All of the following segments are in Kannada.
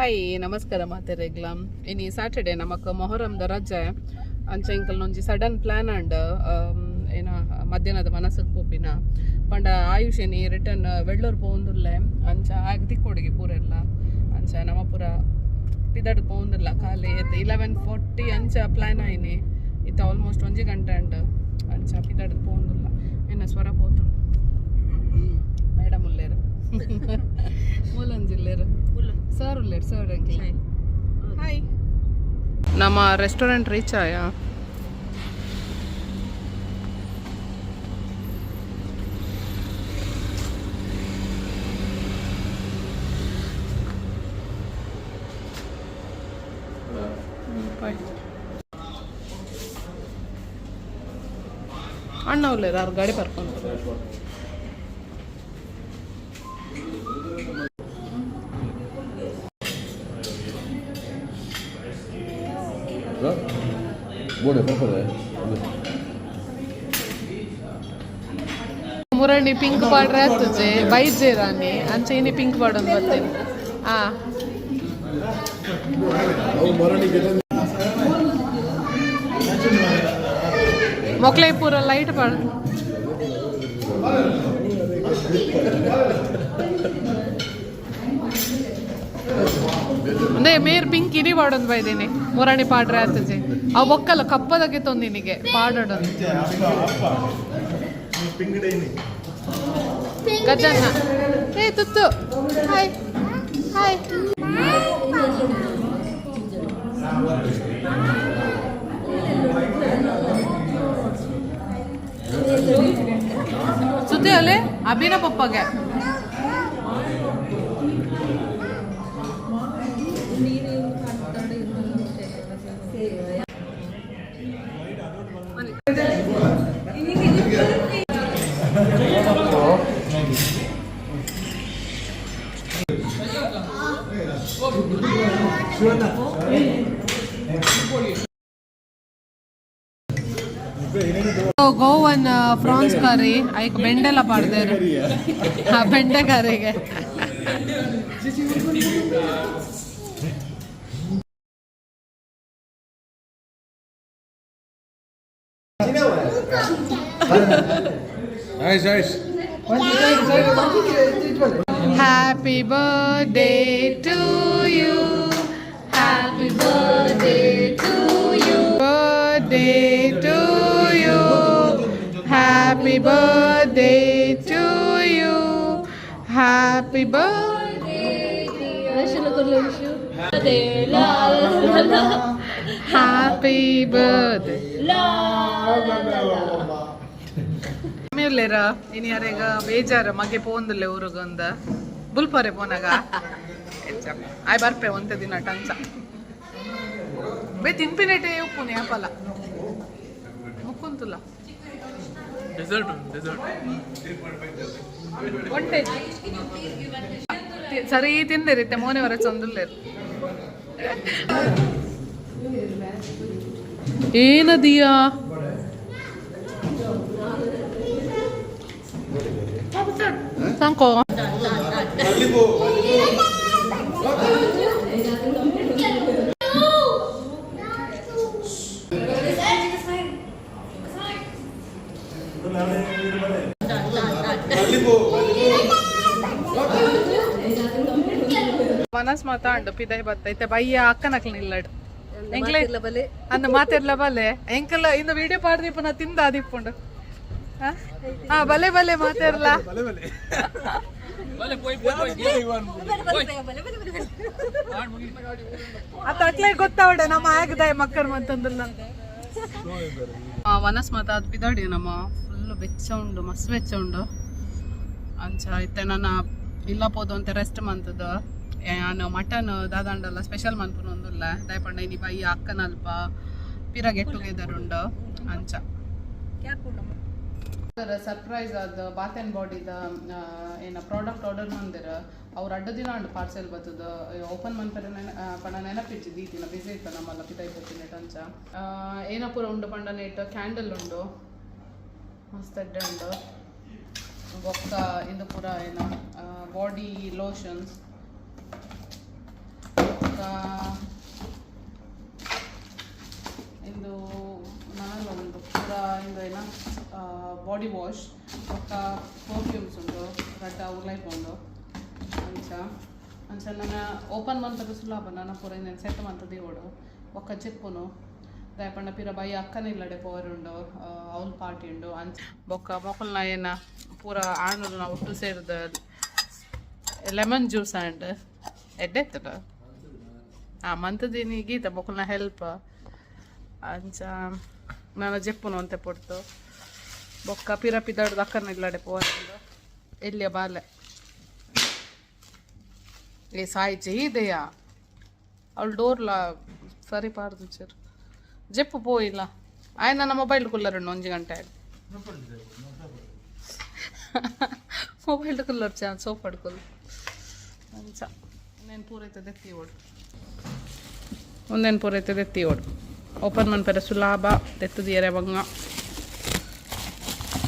ಹಾಯ್ ನಮಸ್ಕಾರ ಮಾತೆರೆಗ್ಲ ಇನಿ ಸ್ಯಾಟರ್ಡೇ ನಮಕ್ ಮೊಹರಂದ ರಜೆ ಅಂಚ ಇಂಕಲ್ ಒಂಜಿ ಸಡನ್ ಪ್ಲಾನ್ ಅಂಡ್ ಏನ ಮಧ್ಯಾಹ್ನದ ಮನಸ್ಸಿಗೆ ಪೋಪಿನ ಪಂಡ ಆಯುಷೇನಿ ರಿಟರ್ನ್ ವೆಳ್ಳೂರು ಪೋಂದುಲ್ಲೆ ಅಂಚ ಆಗ ತಿಕ್ಕೊಡಿಗೆ ಪೂರೆಲ್ಲ ಅಂಚ ನಮ್ಮ ಪೂರ ಪಿದಡ್ ಪೋಂದಿಲ್ಲ ಖಾಲಿ 11:40 ಅಂಚ ಪ್ಲಾನ್ ಆಯ್ನಿ ಇತ್ತ ಆಲ್ಮೋಸ್ಟ್ 1 ಗಂಟೆ ಅಂಡ್ ಅಂಚ ಪಿದಡ್ ಪೋಂದಿಲ್ಲ ಇನ್ನ ಸ್ವರ ಪೋತು ಮೇಡಮ್ ಉಲ್ಲೇರು ಮೂಲಂಜಿಲ್ಲೇರು ಸರ್ ಉಲ್ಲೇರು ಸರ್ ಅಂಕಲ್ ಹಾಯ್ ನಮ್ಮ ರೆಸ್ಟೋರೆಂಟ್ ರೀಚ್ ಆಯಾ ಅಣ್ಣ ಉಲ್ಲೇರು ಅವ್ರ ಗಾಡಿ ಕರ್ಕೊಂಡು ಮುರಣಿ ಪಿಂಕ್ ಪಾಡ್ರೆ ಆಗ್ತದೆ ಬೈಜೆ ರಾಣಿ ಅಂಚೆ ಇನಿ ಪಿಂಕ್ ಪಾಡೊಂದು ಬರ್ತೇನೆ ಮೊಕ್ಲೈ ಪೂರ ಲೈಟ್ ಪಾಡ ಅಂದ್ರೆ ಮೇರ್ ಪಿಂಕ್ ಇರಿ ಪಾಡೊಂದು ಬೈದೇನೆ ಮುರಾಣಿ ಪಾಡ್ರೆ ಆಗ್ತದೆ ಅವು ಒಕ್ಕಲ್ಲ ಕಪ್ಪದಕ್ಕೆ ತೊಂದಿನಿಗೆ ಪಾಡೋದು ಗಜನ್ನ ಏ ತುತ್ತು ಹಾಯ್ ಹಾಯ್ ಸುದ್ದಿ ಅಲ್ಲೇ ಅಭಿನ ಪಪ್ಪಗೆ ಗೋವನ್ ಫ್ರಾನ್ಸ್ ಕರಿ ಐಕ್ ಬೆಂಡೆಲ್ಲ ಪಾಡ್ದೇರು ಬೆಂಡೆ ಕರಿಗೆ Happy birthday to you. Happy birthday to you. Birthday to you. Happy birthday to you. Happy birthday. Happy birthday. ಇನಿ ಯಾರೀಗ ಬೇಜಾರ ಮಗೆ ಪೋಂದಿಲ್ಲ ಊರಿಗೊಂದ ಬುಲ್ಪರೆ ಪೋನಾಗ ಆಯ್ ಬರ್ಪೆ ಒಂತೆ ದಿನ ಟಂಚ ಬೇ ತಿನ್ಪಿನೇಟೆ ಉಪ್ಪುನೆ ಅಪ್ಪಲ ಮುಕ್ಕುಂತುಲ ಒಂಟೆ ಸರಿ ತಿಂದಿರಿತ್ತೆ ಮೋನೆ ವರ ಚಂದುಲ್ಲೇರು ಏನದಿಯಾ Sangko. ಮನಸ್ ಮಾತಾಂಡು ಪಿದೈ ಬತ್ತೈತೆ ಬಯ್ಯ ಅಕ್ಕನಕ್ಲ ಇಲ್ಲಡು ಎಂಕ್ಲೆ ಅಂದ ಮಾತಿರ್ಲ ಬಲೆ ಎಂಕಲ್ಲ ಇಂದ ವಿಡಿಯೋ ಪಾಡ್ದಿಪ್ಪ ನಾ ತಿಂದ ಆದಿಪ್ಪುಂಡು ಬಲೆ ಬಲೆ ಮಾತಾಡಲ್ಲ ಅಟ್ಲೇ ಗೊತ್ತಾವಡೆ ನಮ್ಮ ಆಗದಾಯ ಮಕ್ಕಳು ಮತ್ತೊಂದಿಲ್ಲ ವನಸ್ ಮಾತ ಅದು ಬಿದಾಡಿ ನಮ್ಮ ಫುಲ್ ಬೆಚ್ಚ ಉಂಡು ಮಸ್ತ್ ಬೆಚ್ಚ ಉಂಡು ಅಂಚ ಐತೆ ನನ್ನ ಇಲ್ಲ ಪೋದು ಅಂತ ರೆಸ್ಟ್ ಮಂತದ ನಾನು ಮಟನ್ ದಾದಂಡಲ್ಲ ಸ್ಪೆಷಲ್ ಮನ್ಪುನ ಒಂದಿಲ್ಲ ದಯಪಂಡ ಇನಿ ಬೈ ಅಕ್ಕನಲ್ಪ ಪಿರ ಗೆಟ್ ಟುಗೆದರ್ ಉಂಡು ಅಂಚ ಸರ್ಪ್ರೈಸ್ ಅದು ಬಾತ್ ಆ್ಯಂಡ್ ಬಾಡಿದ ಏನು ಪ್ರಾಡಕ್ಟ್ ಆರ್ಡರ್ ಮಂದಿರ ಅವ್ರು ಅಡ್ಡ ದಿನ ಅಂಡು ಪಾರ್ಸೆಲ್ ಬರ್ತದ ಓಪನ್ ಮನ್ಪರೆ ಪಂಡ ನೆನಪಿಚ್ಚಿದ್ದು ಈ ದಿನ ಬಿಸಿ ಇತ್ತು ನಮ್ಮಲ್ಲ ಪಿತಾಯ್ಕೊತೀನಿ ಟಂಚ ಏನಪುರ ಉಂಡು ಪಂಡ ನೆಟ್ ಕ್ಯಾಂಡಲ್ ಉಂಡು ಮಸ್ತ್ ಅಡ್ಡೆ ಉಂಡು ಬೊಕ್ಕ ಇಂದು ಪೂರ ಏನು ಬಾಡಿ ಲೋಷನ್ಸ್ ಇಂದು ನನಗೊಂದು ಪೂರ ಇಂದು ಏನ ಬಾಡಿ ವಾಶ್ ಒಕ್ಕ ಪರ್ಫ್ಯೂಮ್ಸ್ ಉಂಟು ರಡ್ಡ ಉರ್ಲೈಪ್ ಉಂಡು ಅಂಚ ನಾನು ಓಪನ್ ಮಂತದ ಸುಲಭ ನಾನು ಪೂರ ಇನ್ನೇನು ಸೆಟ್ ಮಂತದ್ದು ಓಡು ಒಕ್ಕ ಚಿಪ್ಪುನು ದಯಪಂಡ ಪಿರ ಬೈ ಅಕ್ಕನಿಲ್ಲಡೆ ಪವರ್ ಉಂಡು ಅವಲ್ ಪಾರ್ಟಿ ಉಂಡು ಅಂಚ ಬೊಕ್ಕ ಮೊಕಲ್ನ ಏನ ಪೂರ ಆಣಲು ನಾವು ಒಟ್ಟು ಸೇರಿದ ಲೆಮನ್ ಜ್ಯೂಸ್ ಆ್ಯಂಡ್ ಎಡ್ಡೆತ್ತದ ಮಂತದೀನಿ ಗೀತ ಮೊಕಲ್ನ ಹೆಲ್ಪ್ ಅಂಚ ನಾನು ಜೆಪ್ಪುನು ಅಂತೆ ಪೊಡ್ತು ಬೊಕ್ಕ ಪಿರ ಪಿದಾಡ್ದು ಅಕ್ಕನಿಲ್ಲಡೆ ಪವರ್ ಉಂಡು ಎಲ್ಲಿಯ ಬಾಲೆ ಏ ಸಾಯ್ಚೆ ಇದೆಯಾ ಅವಳು ಡೋರ್ಲ ಸರಿ ಪಾರ್ದು ಚೇರು ಜೆಪ್ಪು ಪೋಯಿಲ್ಲ ಆಯ್ತು ನನ್ನ ಮೊಬೈಲ್ ಕುಲ್ಲರ್ ಉಂಡು 1 ಗಂಟೆ ಆಯ್ತು ಮೊಬೈಲ್ ಕುಲ್ಲರ್ ಚಾನ್ ಸೋಪ್ ಪಡ್ಕೊಲ್ ಅಂಚ ಒಂದೇನು ಪೂರೈತದೆ ಎತ್ತಿ ಓಡು ಒಂದೇನು ಪೂರೈತದೆ ಎತ್ತಿ ಓಡು ಓಪನ್ ಮನ್ಪೆರ ಸುಲಾಭ ತೆತ್ತದು ಎರೆ ಬಂಗ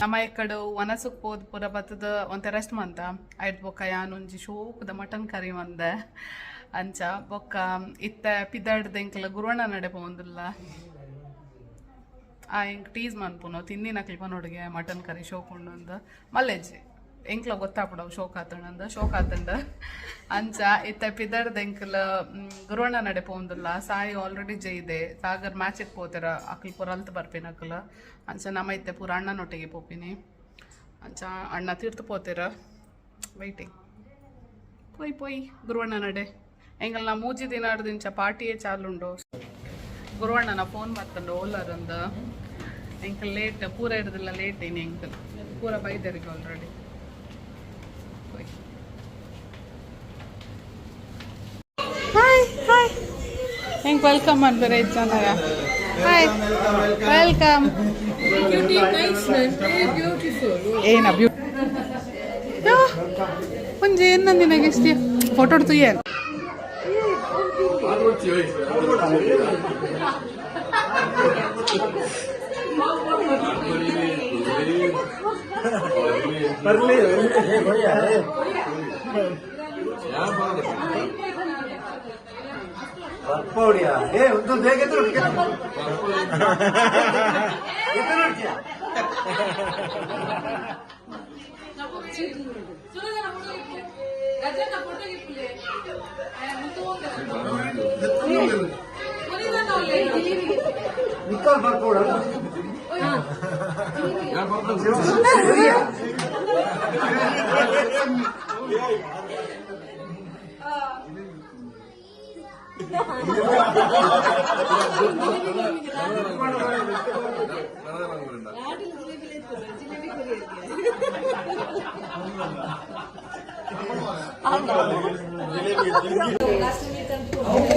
ನಮ್ಮ ಎಕ್ಕಡು ಒನಸಕ್ಕೆ ಹೋದ್ ಪೂರ ಬತ್ತದ ಒಂತೆ ರೆಸ್ಟ್ ಮಂತ ಆಯ್ತು ಬೊಕ್ಕ ಯಾನೊಂಜಿ ಶೋಕದ ಮಟನ್ ಕರಿ ಮಂದೆ ಅಂಚ ಬೊಕ್ಕ ಇತ್ತ ಪಿದಾಡ್ದ ಎಂಕ್ಲ ಗುರುವಣ್ಣ ನಡೆ ಪೋಂದಿಲ್ಲ ಎಂಕ್ ಟೀಸ್ ಮನ್ಪುನು ತಿಂದಿನ ಕ್ಲಿಪನೊಡಿಗೆ ಮಟನ್ ಕರಿ ಶೋಕ್ ಉಂಡು ಮಲ್ಲೆಜ್ಜಿ ಎಂಕ್ಲ ಗೊತ್ತಾಪಡವು ಶೋಕ್ ಆತಂಡ ಅಂಚ ಇತ್ತ ಪಿದಾಡ್ದ ಎಂಕ್ಲ ಗುರುವಣ್ಣ ನಡೆ ಪೋಂದಿಲ್ಲ ಸಾಯಿ ಆಲ್ರೆಡಿ ಜೈದೆ ಸಾಗರ್ ಮ್ಯಾಚಿಗೆ ಪೋತಾರ ಅಕ್ಲ್ ಪೂರ ಅಲ್ತು ಬರ್ಪೇನ ಅಕ್ಲ ಅಂಚ ನಮ್ಮ ಇತ್ತೆ ಪೂರ ಅಣ್ಣನೊಟ್ಟಿಗೆ ಪೋಪಿನಿ ಅಂಚ ಅಣ್ಣ ತೀರ್ತು ಪೋತೀರ ವೈಟಿಂಗ್ ಪೋಯ್ ಗುರುವಣ್ಣ ನಡೆ ಎಂಗಲ್ ನಾ ಮೂಜಿ ದಿನಾಡ್ದಿಂಚ ಪಾರ್ಟಿಯೇ ಚಾಲುಂಡು ಗುರುವಣ್ಣನ ಫೋನ್ ಮಾಡ್ಕೊಂಡು ಓಲರಂದ ಎಂಕಲ್ ಲೇಟ್ ಪೂರ ಇರೋದಿಲ್ಲ ಲೇಟ್ ಏನು ಎಂಕಲ್ ಪೂರ ಬೈದರಿಗೆ ಆಲ್ರೆಡಿ ಹಾಯ್ ಹೆಂಗೆ ವೆಲ್ಕಮ್ ಅನ್ಬೇರೆ 5 ಜನ ಹಾಯ್ ವೆಲ್ಕಮ್ ಏನ ಒಂಜಿ ಏನು ನಿನಗೆ ಇಷ್ಟ ಫೋಟೋ ಹೊಡ್ತು ಏನು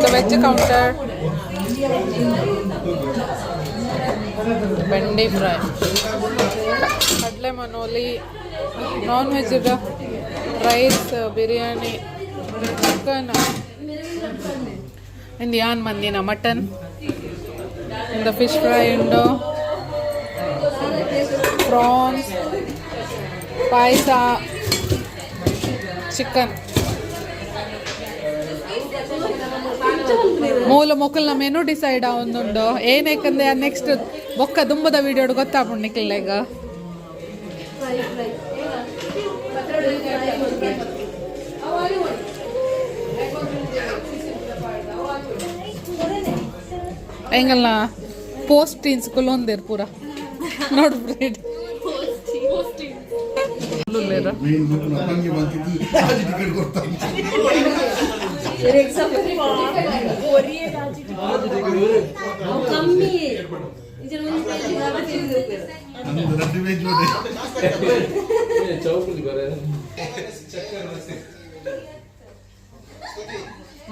The veg counter, ಬೆಂಡೆ ಫ್ರೈ, ಕಡಲೆ ಮನೋಲಿ, non veg rice, biryani, chicken, ಇಂದು ಯಾನ್ ಮಂದಿನ ಮಟನ್, ಇಂದು ಫಿಶ್ ಫ್ರೈ ಉಂಡು, ಪ್ರಾನ್ಸ್, ಪಾಯಸ, ಚಿಕನ್ ಮೂಲ ಮೊಕ್ಕಲ್ನ ಮೆನು ಡಿಸೈಡ್ ಆವೊಂದುಂಡು ಏನಕ್ಕಂದ್ರೆ ನೆಕ್ಸ್ಟ್ ಬೊಕ್ಕ ದುಂಬದ ವಿಡಿಯೋ ಗೊತ್ತಾಗ್ಬಿಡು ನಿಕ್ಲ ಈಗ ಹೆಂಗಲ್ಲ ಪೋಸ್ಟ್ ಟೀನ್ಸ್ ಕುಲೊಂದಿರ್ ಪೂರ ನೋಡ್ಬಿಡಿ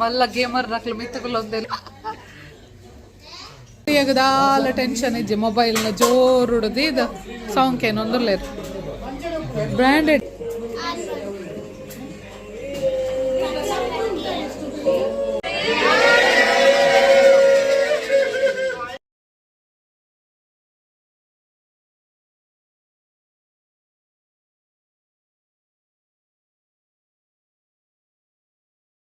మళ్ళా గేమర్ రకలు మిత్తుకులు ఉంది ఎగదాల టెన్షన్ ఇజ్జి మొబైల్ జోరుడుది ఇది సౌండ్ కేనొందులేదు బ్రాండెడ్